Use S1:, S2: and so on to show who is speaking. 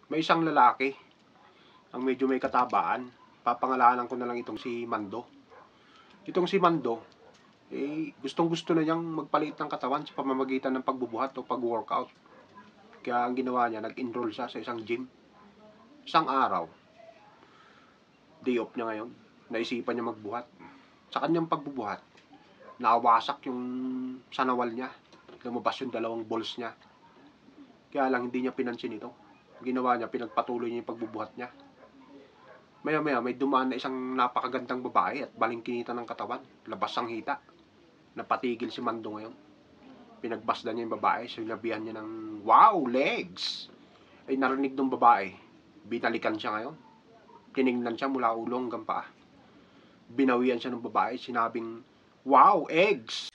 S1: May isang lalaki, ang medyo may katabaan. Papangalanan ko na lang itong si Mando. Itong si Mando, gustong-gusto na niyang magpalit ng katawan sa pamamagitan ng pagbubuhat o pag-workout. Kaya ang ginawa niya, nag-enroll siya sa isang gym. Isang araw, day off niya ngayon, naisipan niya magbuhat. Sa kanyang pagbubuhat, nawasak yung sanawal niya. Lumabas yung dalawang balls niya. Kaya lang hindi niya pinansin ito. Ginawa niya, pinagpatuloy niya yung pagbubuhat niya. Maya-maya, may dumaan na isang napakagandang babae at balingkinita ng katawan. Labas ang hita. Napatigil si Mando ngayon. Pinagbasdan niya yung babae. Sinabihan niya ng, wow, legs! Ay narinig ng babae. Binalikan siya ngayon. Tiningnan siya mula ulo hanggang paa. Binawian siya ng babae. Sinabing, wow, eggs!